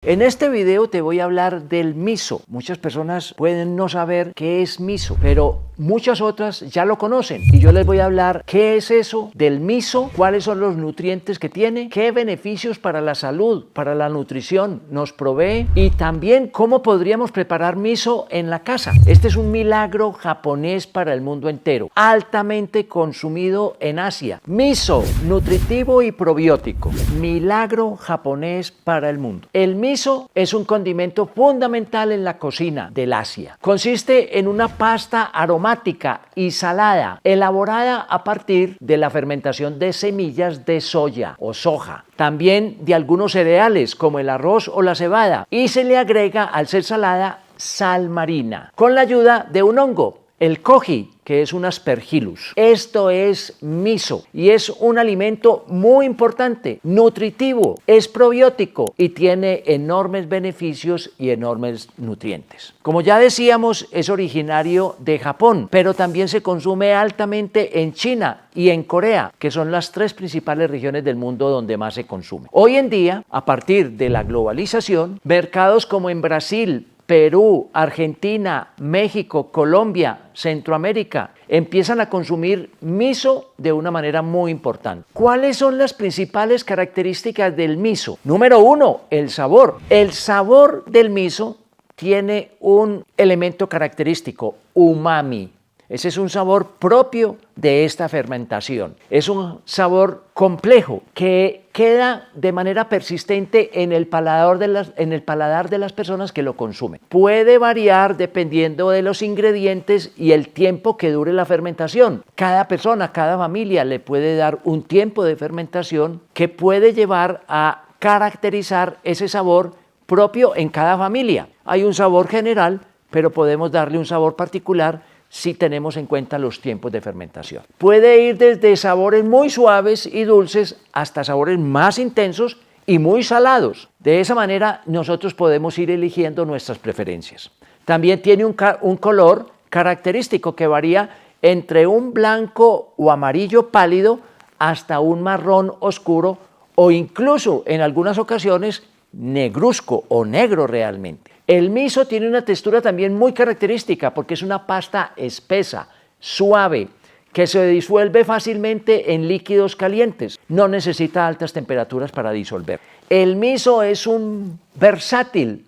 En este video te voy a hablar del miso. Muchas personas pueden no saber qué es miso, pero muchas otras ya lo conocen. Y yo les voy a hablar qué es eso del miso, cuáles son los nutrientes que tiene, qué beneficios para la salud, para la nutrición nos provee y también cómo podríamos preparar miso en la casa. Este es un milagro japonés para el mundo entero, altamente consumido en Asia. Miso, nutritivo y probiótico. Milagro japonés para el mundo. El miso es un condimento fundamental en la cocina del Asia. Consiste en una pasta aromática y salada, elaborada a partir de la fermentación de semillas de soya o soja, también de algunos cereales como el arroz o la cebada, y se le agrega, al ser salada, sal marina, con la ayuda de un hongo, el koji, que es un aspergillus. Esto es miso y es un alimento muy importante, nutritivo, es probiótico y tiene enormes beneficios y enormes nutrientes. Como ya decíamos, es originario de Japón, pero también se consume altamente en China y en Corea, que son las tres principales regiones del mundo donde más se consume. Hoy en día, a partir de la globalización, mercados como en Brasil, Perú, Argentina, México, Colombia, Centroamérica empiezan a consumir miso de una manera muy importante. ¿Cuáles son las principales características del miso? Número uno, el sabor. El sabor del miso tiene un elemento característico, umami. Ese es un sabor propio de esta fermentación. Es un sabor complejo que queda de manera persistente en el paladar de las personas que lo consumen. Puede variar dependiendo de los ingredientes y el tiempo que dure la fermentación. Cada persona, cada familia le puede dar un tiempo de fermentación que puede llevar a caracterizar ese sabor propio en cada familia. Hay un sabor general, pero podemos darle un sabor particular si tenemos en cuenta los tiempos de fermentación. Puede ir desde sabores muy suaves y dulces hasta sabores más intensos y muy salados. De esa manera nosotros podemos ir eligiendo nuestras preferencias. También tiene un color característico que varía entre un blanco o amarillo pálido hasta un marrón oscuro o incluso en algunas ocasiones negruzco o negro realmente. El miso tiene una textura también muy característica porque es una pasta espesa, suave, que se disuelve fácilmente en líquidos calientes. No necesita altas temperaturas para disolver. El miso es un versátil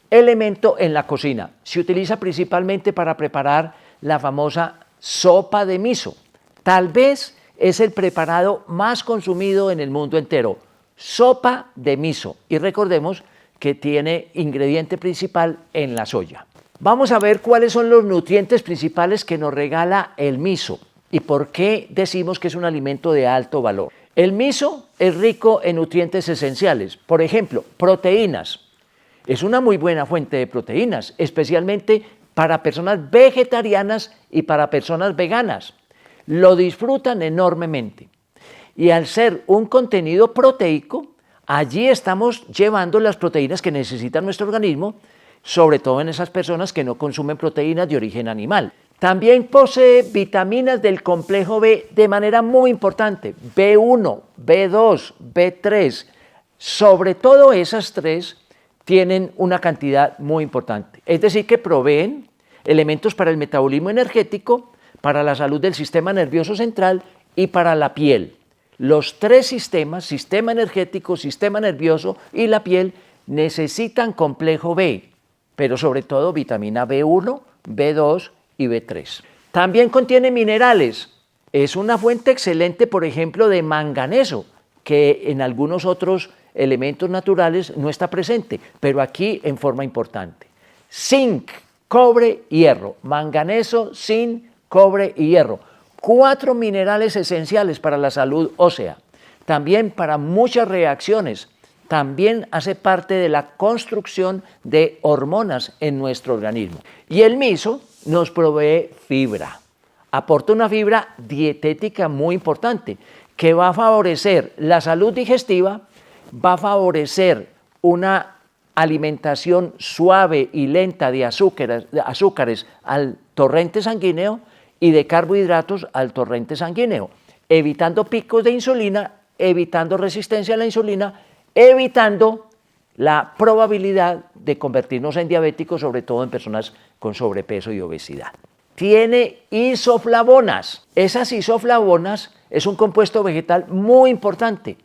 elemento en la cocina. Se utiliza principalmente para preparar la famosa sopa de miso. Tal vez es el preparado más consumido en el mundo entero. Sopa de miso. Y recordemos que tiene ingrediente principal en la soya. Vamos a ver cuáles son los nutrientes principales que nos regala el miso y por qué decimos que es un alimento de alto valor. El miso es rico en nutrientes esenciales, por ejemplo, proteínas. Es una muy buena fuente de proteínas, especialmente para personas vegetarianas y para personas veganas. Lo disfrutan enormemente. Y al ser un contenido proteico, allí estamos llevando las proteínas que necesita nuestro organismo, sobre todo en esas personas que no consumen proteínas de origen animal. También posee vitaminas del complejo B de manera muy importante, B1, B2, B3. Sobre todo esas tres tienen una cantidad muy importante. Es decir, que proveen elementos para el metabolismo energético, para la salud del sistema nervioso central y para la piel. Los tres sistemas, sistema energético, sistema nervioso y la piel, necesitan complejo B, pero sobre todo vitamina B1, B2 y B3. También contiene minerales. Es una fuente excelente, por ejemplo, de manganeso, que en algunos otros elementos naturales no está presente, pero aquí en forma importante. Zinc, cobre y hierro. Manganeso, zinc, cobre y hierro. 4 minerales esenciales para la salud ósea, también para muchas reacciones, también hace parte de la construcción de hormonas en nuestro organismo. Y el miso nos provee fibra, aporta una fibra dietética muy importante que va a favorecer la salud digestiva, va a favorecer una alimentación suave y lenta de azúcares al torrente sanguíneo y de carbohidratos al torrente sanguíneo, evitando picos de insulina, evitando resistencia a la insulina, evitando la probabilidad de convertirnos en diabéticos, sobre todo en personas con sobrepeso y obesidad. Tiene isoflavonas. Esas isoflavonas es un compuesto vegetal muy importante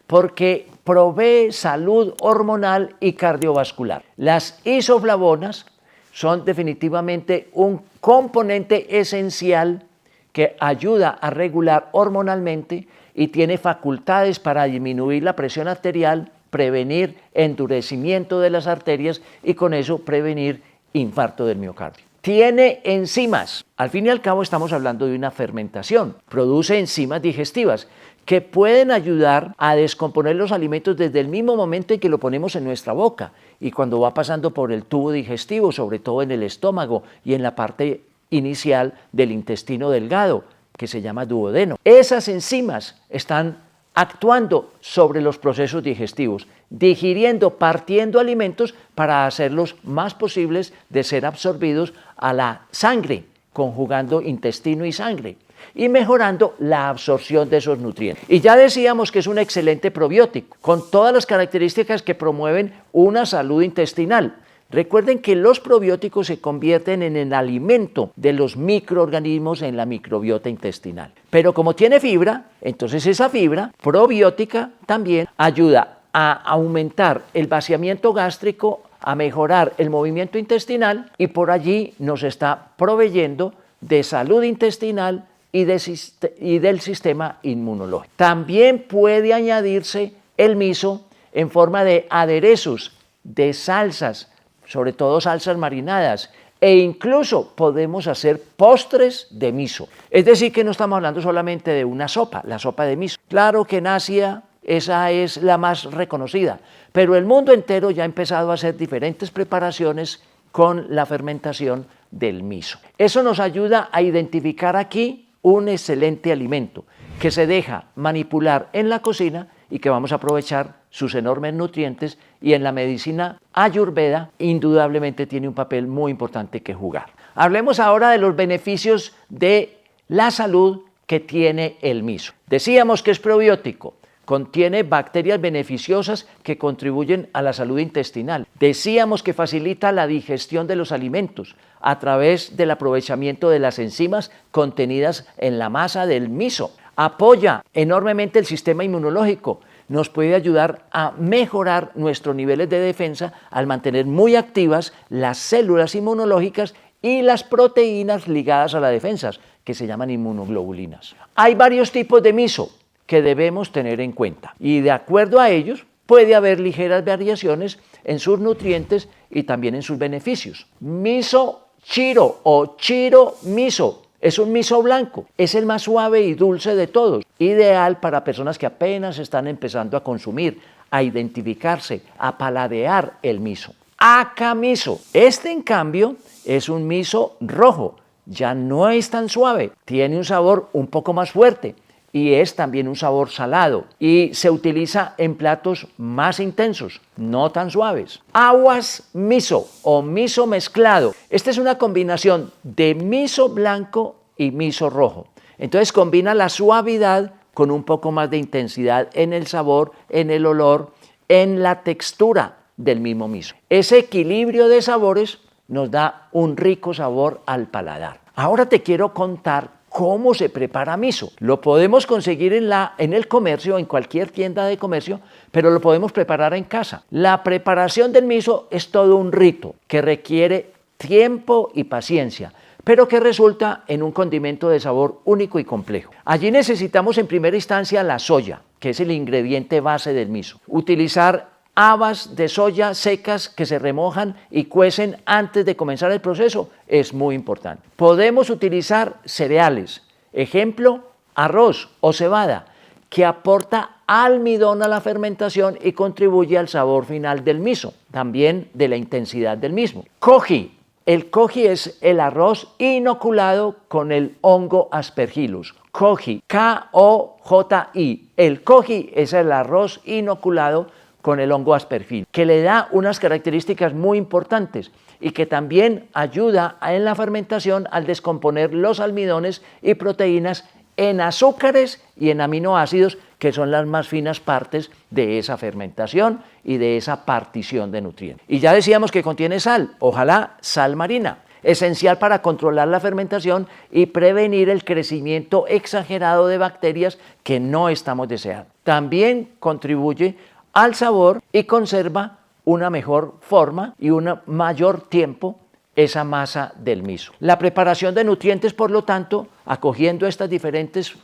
porque provee salud hormonal y cardiovascular. Las isoflavonas son definitivamente un componente esencial que ayuda a regular hormonalmente y tiene facultades para disminuir la presión arterial, prevenir endurecimiento de las arterias y con eso prevenir infarto del miocardio. Tiene enzimas. Al fin y al cabo estamos hablando de una fermentación. Produce enzimas digestivas que pueden ayudar a descomponer los alimentos desde el mismo momento en que lo ponemos en nuestra boca y cuando va pasando por el tubo digestivo, sobre todo en el estómago y en la parte inicial del intestino delgado, que se llama duodeno. Esas enzimas están actuando sobre los procesos digestivos, digiriendo, partiendo alimentos para hacerlos más posibles de ser absorbidos a la sangre, conjugando intestino y sangre y mejorando la absorción de esos nutrientes. Y ya decíamos que es un excelente probiótico, con todas las características que promueven una salud intestinal. Recuerden que los probióticos se convierten en el alimento de los microorganismos en la microbiota intestinal. Pero como tiene fibra, entonces esa fibra probiótica también ayuda a aumentar el vaciamiento gástrico, a mejorar el movimiento intestinal y por allí nos está proveyendo de salud intestinal y del sistema inmunológico. También puede añadirse el miso en forma de aderezos, de salsas, sobre todo salsas marinadas, e incluso podemos hacer postres de miso. Es decir, que no estamos hablando solamente de una sopa, la sopa de miso. Claro que en Asia esa es la más reconocida, pero el mundo entero ya ha empezado a hacer diferentes preparaciones con la fermentación del miso. Eso nos ayuda a identificar aquí un excelente alimento que se deja manipular en la cocina y que vamos a aprovechar sus enormes nutrientes y en la medicina ayurveda indudablemente tiene un papel muy importante que jugar. Hablemos ahora de los beneficios de la salud que tiene el miso. Decíamos que es probiótico, contiene bacterias beneficiosas que contribuyen a la salud intestinal. Decíamos que facilita la digestión de los alimentos a través del aprovechamiento de las enzimas contenidas en la masa del miso. Apoya enormemente el sistema inmunológico, nos puede ayudar a mejorar nuestros niveles de defensa al mantener muy activas las células inmunológicas y las proteínas ligadas a la defensa, que se llaman inmunoglobulinas. Hay varios tipos de miso que debemos tener en cuenta y de acuerdo a ellos puede haber ligeras variaciones en sus nutrientes y también en sus beneficios. Miso chiro o chiro miso. Es un miso blanco, es el más suave y dulce de todos, ideal para personas que apenas están empezando a consumir, a identificarse, a paladear el miso. Aka miso, este en cambio es un miso rojo, ya no es tan suave, tiene un sabor un poco más fuerte y es también un sabor salado y se utiliza en platos más intensos, no tan suaves. Awas miso o miso mezclado. Esta es una combinación de miso blanco y miso rojo. Entonces combina la suavidad con un poco más de intensidad en el sabor, en el olor, en la textura del mismo miso. Ese equilibrio de sabores nos da un rico sabor al paladar. Ahora te quiero contar cómo se prepara miso. Lo podemos conseguir en el comercio, en cualquier tienda de comercio, pero lo podemos preparar en casa. La preparación del miso es todo un rito que requiere tiempo y paciencia, pero que resulta en un condimento de sabor único y complejo. Allí necesitamos en primera instancia la soya, que es el ingrediente base del miso. Utilizar habas de soya secas que se remojan y cuecen antes de comenzar el proceso es muy importante. Podemos utilizar cereales, ejemplo, arroz o cebada, que aporta almidón a la fermentación y contribuye al sabor final del miso, también de la intensidad del mismo. Koji. El koji es el arroz inoculado con el hongo Aspergillus. Koji, K-O-J-I. El koji es el arroz inoculado con el hongo Aspergillus, que le da unas características muy importantes y que también ayuda en la fermentación al descomponer los almidones y proteínas en azúcares y en aminoácidos, que son las más finas partes de esa fermentación y de esa partición de nutrientes. Y ya decíamos que contiene sal, ojalá sal marina, esencial para controlar la fermentación y prevenir el crecimiento exagerado de bacterias que no estamos deseando. También contribuye al sabor y conserva una mejor forma y un mayor tiempo esa masa del miso. La preparación de nutrientes, por lo tanto, acogiendo estos diferentes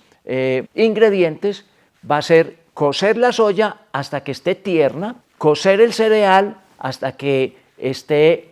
ingredientes, va a ser cocer la soya hasta que esté tierna, cocer el cereal hasta que esté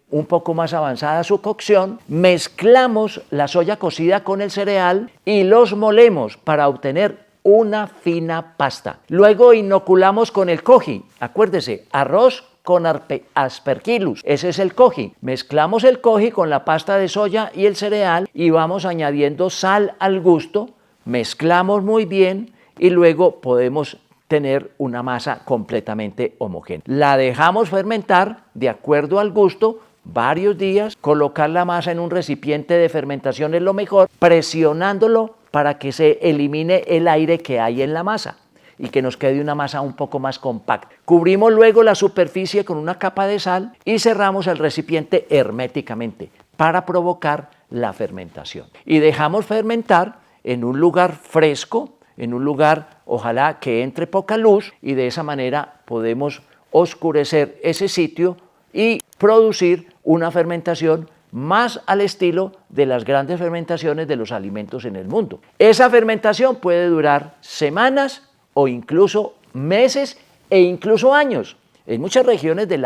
un poco más avanzada su cocción, mezclamos la soya cocida con el cereal y los molemos para obtener una fina pasta. Luego inoculamos con el koji, acuérdese, arroz con aspergillus, ese es el koji. Mezclamos el koji con la pasta de soya y el cereal y vamos añadiendo sal al gusto, mezclamos muy bien y luego podemos tener una masa completamente homogénea. La dejamos fermentar de acuerdo al gusto varios días, colocar la masa en un recipiente de fermentación es lo mejor, presionándolo para que se elimine el aire que hay en la masa y que nos quede una masa un poco más compacta. Cubrimos luego la superficie con una capa de sal y cerramos el recipiente herméticamente para provocar la fermentación. Y dejamos fermentar en un lugar fresco, en un lugar ojalá que entre poca luz, y de esa manera podemos oscurecer ese sitio y producir una fermentación más al estilo de las grandes fermentaciones de los alimentos en el mundo. Esa fermentación puede durar semanas o incluso meses e incluso años. En muchas regiones del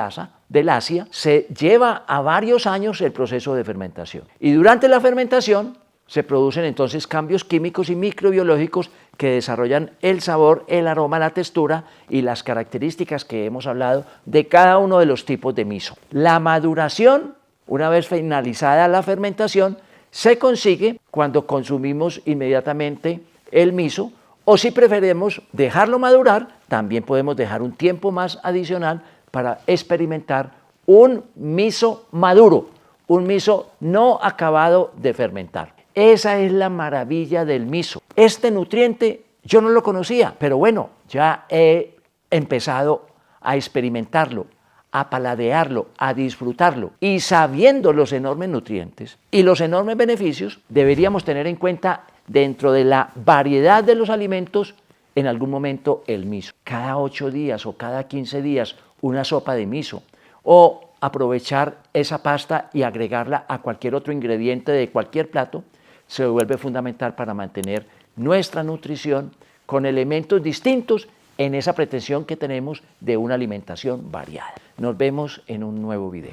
Asia se lleva a varios años el proceso de fermentación. Y durante la fermentación se producen entonces cambios químicos y microbiológicos que desarrollan el sabor, el aroma, la textura y las características que hemos hablado de cada uno de los tipos de miso. La maduración, una vez finalizada la fermentación, se consigue cuando consumimos inmediatamente el miso, o si preferimos dejarlo madurar, también podemos dejar un tiempo más adicional para experimentar un miso maduro, un miso no acabado de fermentar. Esa es la maravilla del miso. Este nutriente yo no lo conocía, pero bueno, ya he empezado a experimentarlo, a paladearlo, a disfrutarlo. Y sabiendo los enormes nutrientes y los enormes beneficios, deberíamos tener en cuenta dentro de la variedad de los alimentos, en algún momento el miso. Cada 8 días o cada 15 días una sopa de miso, o aprovechar esa pasta y agregarla a cualquier otro ingrediente de cualquier plato, se vuelve fundamental para mantener nuestra nutrición con elementos distintos en esa pretensión que tenemos de una alimentación variada. Nos vemos en un nuevo video.